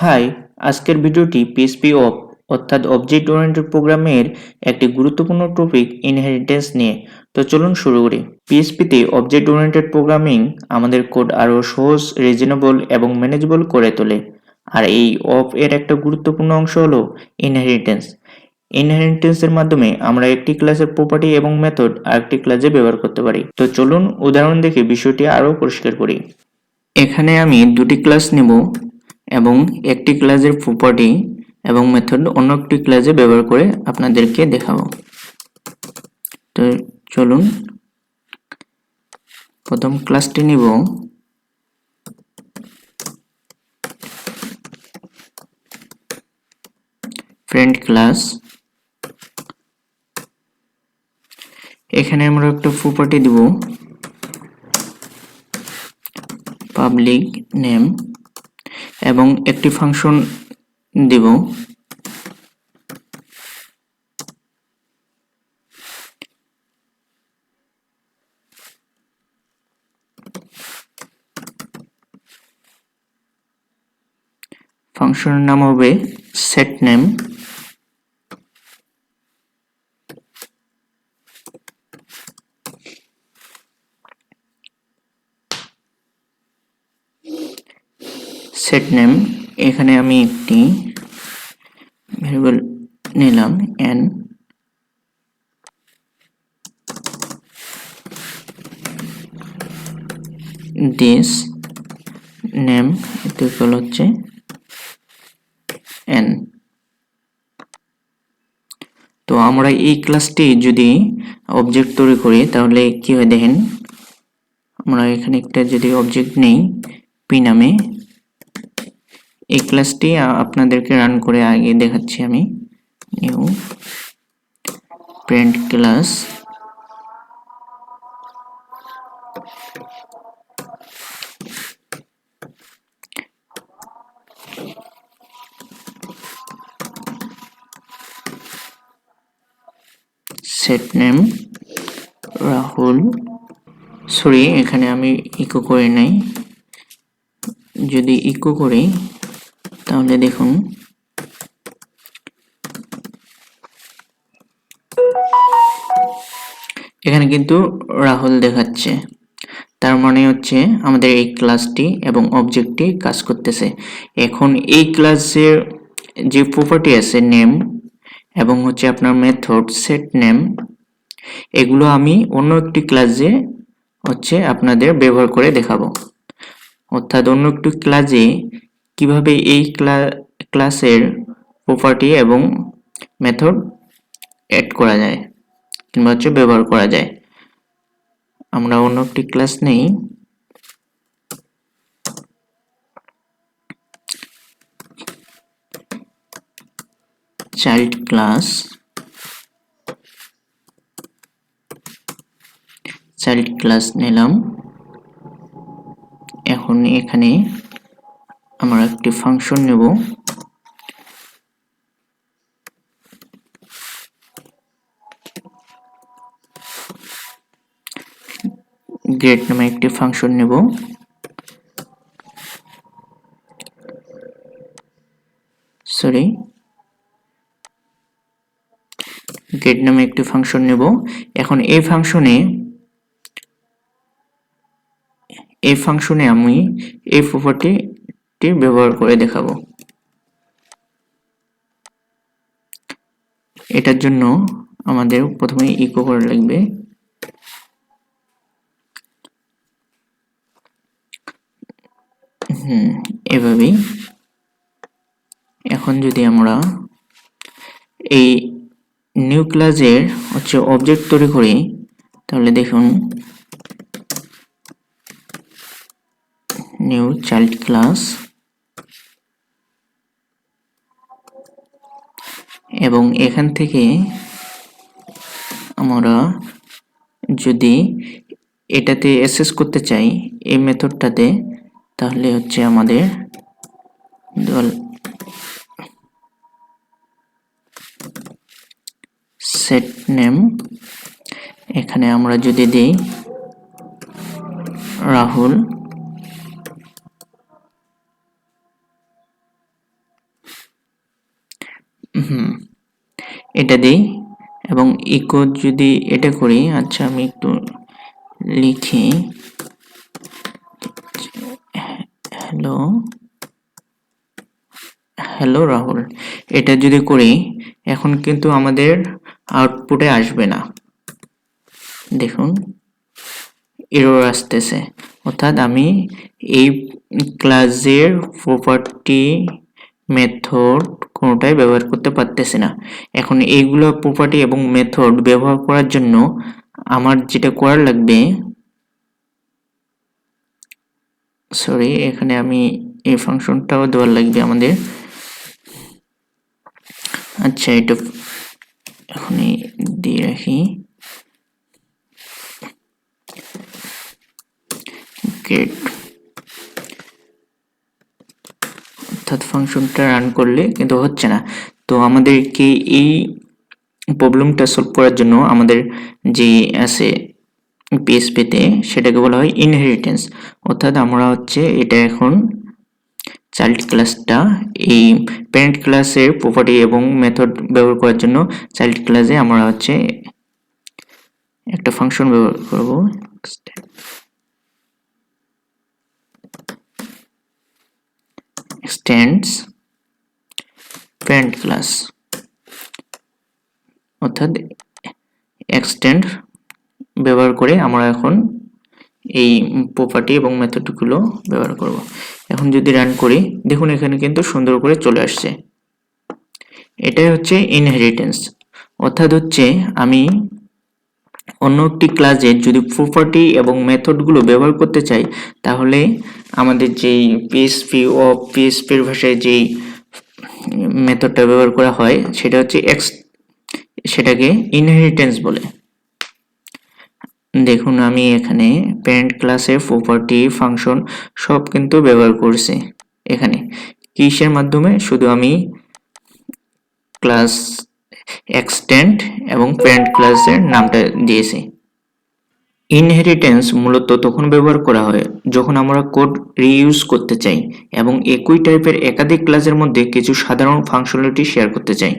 High, আজকের ভিডিওটি PHP অর্থাৎ অবজেক্ট ওরিয়েন্টেড প্রোগ্রামের একটি গুরুত্বপূর্ণ টপিক ইনহেরিটেন্স নিয়ে। তো চলুন শুরু করি। পিএইচপিতে অবজেক্ট ওরিয়েন্টেড প্রোগ্রামিং আমাদের কোড আরও সহজ, রিজনেবল এবং ম্যানেজেবল করে তোলে। আর এই এর একটা গুরুত্বপূর্ণ অংশ হলো ইনহেরিটেন্স। ইনহেরিটেন্সের মাধ্যমে আমরা একটি ক্লাসের প্রপার্টি এবং মেথড আরেকটি ক্লাসে ব্যবহার করতে পারি। তো চলুন উদাহরণ দেখে বিষয়টি আরও পরিষ্কার করি। এখানে আমি দুটি ক্লাস নেব এবং একটি ক্লাসের প্রপার্টি এবং মেথড অন্য একটি ক্লাসে ব্যবহার করে আপনাদেরকে দেখাবো। তো চলুন প্রথম ক্লাসটি নিব, ফ্রেন্ড ক্লাস। এখানে আমরা একটা প্রপার্টি দিব পাবলিক নেম এবং একটি ফাংশন দিব ফাংশনের নাম হবে সেট নেম। সেট নেম এখানে আমি একটি ভেরিয়েবল নিলাম n, this name ইকুয়াল হচ্ছে n। তো আমরা এই ক্লাসটি যদি অবজেক্ট তৈরি করি তাহলে কি হয় দেখেন, আমরা এখানে একটা যদি অবজেক্ট নেই পি নামে, এই ক্লাসটি আপনাদেরকে রান করে আগে দেখাচ্ছি আমি। New print class, set name Rahul. Sorry, এখানে আমি ইকো করে নাই। যদি ইকো করি তাহলে দেখুন এখানে কিন্তু রাহুল দেখাচ্ছে। তার মানে হচ্ছে আমাদের এই ক্লাসটি এবং অবজেক্টটি কাজ করতেছে। এখন এই ক্লাসের যে প্রপার্টি আছে নেম এবং হচ্ছে আপনার মেথড সেট নেম, এগুলো আমি অন্য একটি ক্লাসে হচ্ছে আপনাদের ব্যবহার করে দেখাবো। অর্থাৎ অন্য একটি ক্লাসে কিভাবে এই ক্লাসের প্রপার্টি এবং মেথড অ্যাড করা যায় কিংবা হচ্ছে ব্যবহার করা যায়। আমরা অন্য একটি ক্লাস নেই, চাইল্ড ক্লাস। চাইল্ড ক্লাস নিলাম। এখন এখানে আমরা একটি ফাংশন নেব, গ্রেড নামে একটি ফাংশন নেব। সরি, গ্রেড নামে একটি ফাংশন নেব। এখন এই ফাংশনে আমি এই প্রপার্টিটি ব্যবহার করে দেখাবো। এটার জন্য আমাদের প্রথমে ইকো করা লাগবে এভাবেই। এখন যদি আমরা এই নিউ ক্লাসের হচ্ছে অবজেক্ট তৈরি করি তাহলে দেখুন নিউ চাইল্ড ক্লাস, এবং এখান থেকে আমরা যদি এটাতে অ্যাক্সেস করতে চাই এই মেথডটাতে, তাহলে হচ্ছে আমাদের সেট নেম, এখানে আমরা যদি দিই রাহুল, হুম, এটা দিই এবং ইকো যদি এটা করি, আচ্ছা আমি একটু লিখি, হ্যালো হ্যালো রাহুল। এটা যদি করি এখন কিন্তু আমাদের আউটপুটে আসবে না, দেখুন এরর আসতেছে। অর্থাৎ আমি এই ক্লাসের প্রপার্টি মেথড কোনোটাই ব্যবহার করতে পারতেছি না। এখন এইগুলো প্রপার্টি এবং মেথড ব্যবহার করার জন্য আমার যেটা করার লাগবে, সরি এখানে আমি এই ফাংশনটাও দেওয়ার লাগবে আমাদের। আচ্ছা এটা এখনই দিয়ে রাখি, গেট, অর্থাৎ ফাংশনটা রান করলে কিন্তু হচ্ছে না। তো আমাদেরকে এই প্রবলেমটা সলভ করার জন্য আমাদের যে আছে পিএসপিতে সেটাকে বলা হয় ইনহেরিটেন্স। অর্থাৎ আমরা হচ্ছে এটা এখন চাইল্ড ক্লাসটা এই প্যারেন্ট ক্লাসের প্রপার্টি এবং মেথড ব্যবহার করার জন্য চাইল্ড ক্লাসে আমরা হচ্ছে একটা ফাংশন ব্যবহার করব, এক্সটেন্ডস প্যারেন্ট ক্লাস, অর্থাৎ এক্সটেন্ড ব্যবহার করে আমরা এখন এই প্রপার্টি এবং মেথডগুলো ব্যবহার করব। এখন যদি রান করি দেখুন এখানে কিন্তু সুন্দর করে চলে আসছে। এটাই হচ্ছে ইনহেরিটেন্স। অর্থাৎ হচ্ছে আমি অন্য একটি ক্লাসে যদি প্রপার্টি এবং মেথডগুলো ব্যবহার করতে চাই তাহলে আমাদের যেই পিএসপি ও পিএসপির ভাষায় যেই মেথডটা ব্যবহার করা হয় সেটা হচ্ছে সেটাকে ইনহেরিটেন্স বলে। দেখুন আমি এখানে প্যারেন্ট ক্লাসের প্রপার্টি ফাংশন সব কিন্তু ব্যবহার করছি। এখানে কিসের মাধ্যমে, শুধু আমি ক্লাস এক্সটেন্ড এবং প্যারেন্ট ক্লাসের নামটা দিয়েছি। ইনহেরিটেন্স মূলত তখন ব্যবহার করা হয় যখন আমরা কোড রিইউজ করতে চাই এবং একই টাইপের একাধিক ক্লাসের মধ্যে কিছু সাধারণ ফাংশনালিটি শেয়ার করতে চাই।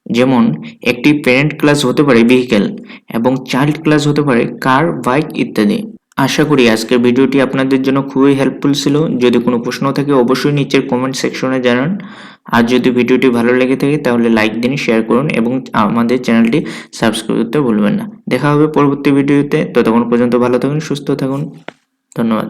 যেমন একটি প্যারেন্ট ক্লাস হতে পারে ভেহিকেল এবং চাইল্ড ক্লাস হতে পারে কার, বাইক ইত্যাদি। আশা করি আজকের ভিডিওটি আপনাদের জন্য খুবই হেল্পফুল ছিল। যদি কোনো প্রশ্ন থাকে অবশ্যই নিচের কমেন্ট সেকশনে জানান। আর যদি ভিডিওটি ভালো লেগে থাকে তাহলে লাইক দিন, শেয়ার করুন এবং আমাদের চ্যানেলটি সাবস্ক্রাইব করতে ভুলবেন না। দেখা হবে পরবর্তী ভিডিওতে, ততক্ষণ পর্যন্ত ভালো থাকুন, সুস্থ থাকুন, ধন্যবাদ।